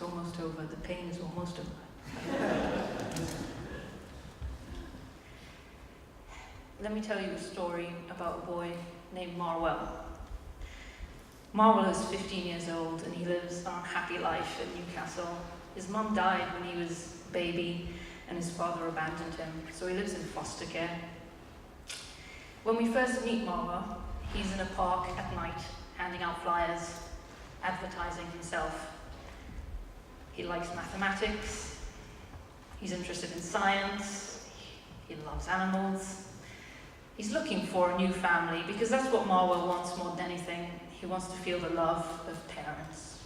It's almost over. The pain is almost over. Let me tell you a story about a boy named Marwell. Marwell is 15 years old and he lives an unhappy life in Newcastle. His mum died when he was a baby and his father abandoned him, so he lives in foster care. When we first meet Marwell, he's in a park at night, handing out flyers, advertising himself. He likes mathematics, he's interested in science, he loves animals. He's looking for a new family because that's what Marwell wants more than anything. He wants to feel the love of parents.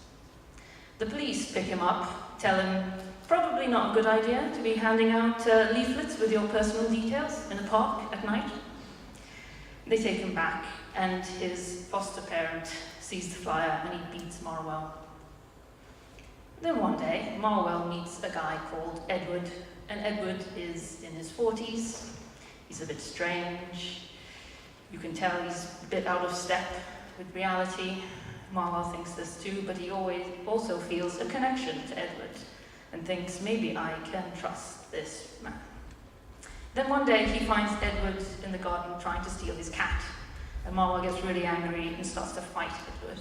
The police pick him up, tell him probably not a good idea to be handing out leaflets with your personal details in a park at night. They take him back and his foster parent sees the flyer and he beats Marwell. Then one day, Marwell meets a guy called Edward, and Edward is in his 40s. He's a bit strange. You can tell he's a bit out of step with reality. Marwell thinks this too, but he also feels a connection to Edward and thinks, maybe I can trust this man. Then one day he finds Edward in the garden trying to steal his cat, and Marwell gets really angry and starts to fight Edward.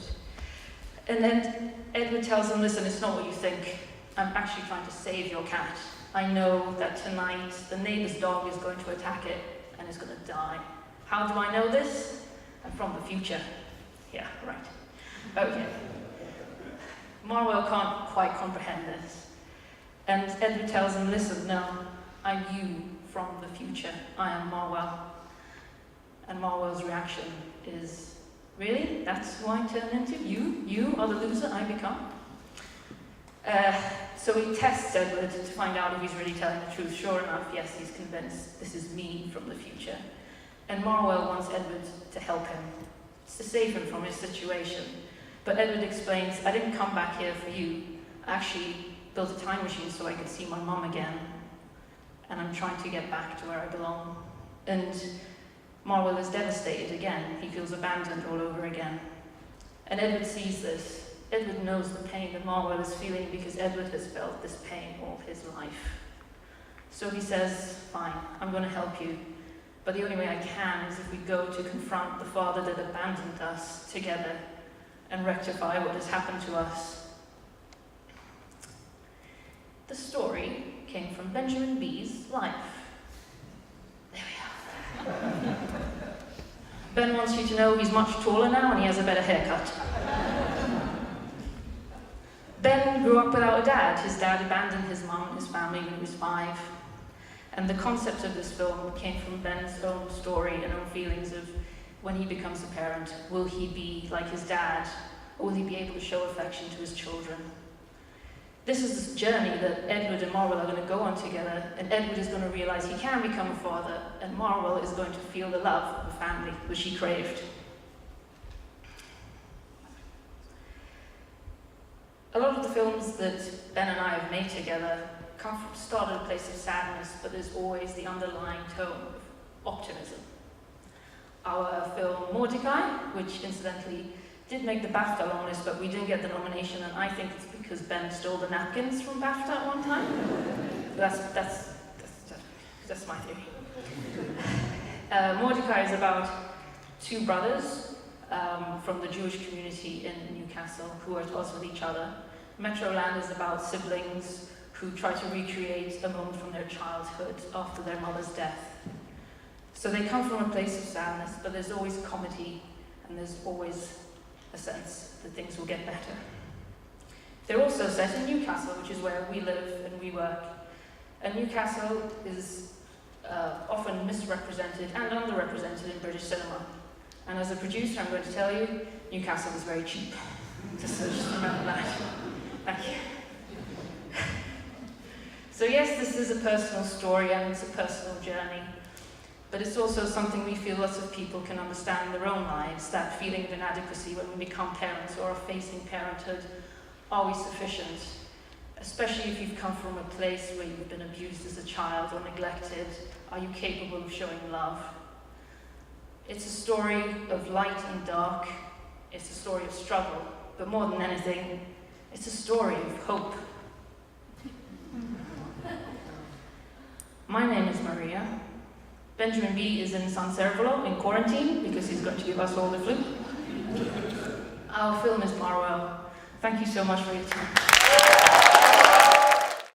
And then Edward tells him, listen, it's not what you think. I'm actually trying to save your cat. I know that tonight the neighbor's dog is going to attack it and is going to die. How do I know this? I'm from the future. Yeah, right. Okay. Marwell can't quite comprehend this. And Edward tells him, listen, no, I'm you from the future. I am Marwell. And Marwell's reaction is, really? That's who I turn into? You are the loser I become? So he tests Edward to find out if he's really telling the truth. Sure enough, yes, he's convinced this is me from the future. And Marwell wants Edward to help him, to save him from his situation. But Edward explains, I didn't come back here for you. I actually built a time machine so I could see my mum again. And I'm trying to get back to where I belong. And Marwell is devastated again. He feels abandoned all over again. And Edward sees this. Edward knows the pain that Marwell is feeling because Edward has felt this pain all his life. So he says, fine, I'm going to help you. But the only way I can is if we go to confront the father that abandoned us together and rectify what has happened to us. The story came from Benjamin B's life. There we are. Ben wants you to know he's much taller now and he has a better haircut. Ben grew up without a dad. His dad abandoned his mum and his family when he was 5. And the concept of this film came from Ben's own story and own feelings of when he becomes a parent, will he be like his dad, or will he be able to show affection to his children? This is this journey that Edward and Marwell are going to go on together, and Edward is going to realize he can become a father, and Marwell is going to feel the love of a family which he craved. A lot of the films that Ben and I have made together start at a place of sadness, but there's always the underlying tone of optimism. Our film Mordecai, which incidentally did make the BAFTA longlist, but we didn't get the nomination, and I think it's because Ben stole the napkins from BAFTA at one time. That's my theory. Mordecai is about 2 brothers from the Jewish community in Newcastle who are at odds with each other. Metroland is about siblings who try to recreate a moment from their childhood after their mother's death. So they come from a place of sadness, but there's always comedy and there's always a sense that things will get better. They're also set in Newcastle, which is where we live and we work. And Newcastle is often misrepresented and underrepresented in British cinema. And as a producer, I'm going to tell you, Newcastle is very cheap. Just remember that. Thank you. So yes, this is a personal story and it's a personal journey, but it's also something we feel lots of people can understand in their own lives, that feeling of inadequacy when we become parents or are facing parenthood. Are we sufficient? Especially if you've come from a place where you've been abused as a child or neglected, are you capable of showing love? It's a story of light and dark, it's a story of struggle, but more than anything, It's a story of hope. My name is Maria. Benjamin B is in San Servolo in quarantine because he's going to give us all the flu. Our film is Marwell. Thank you so much for your time.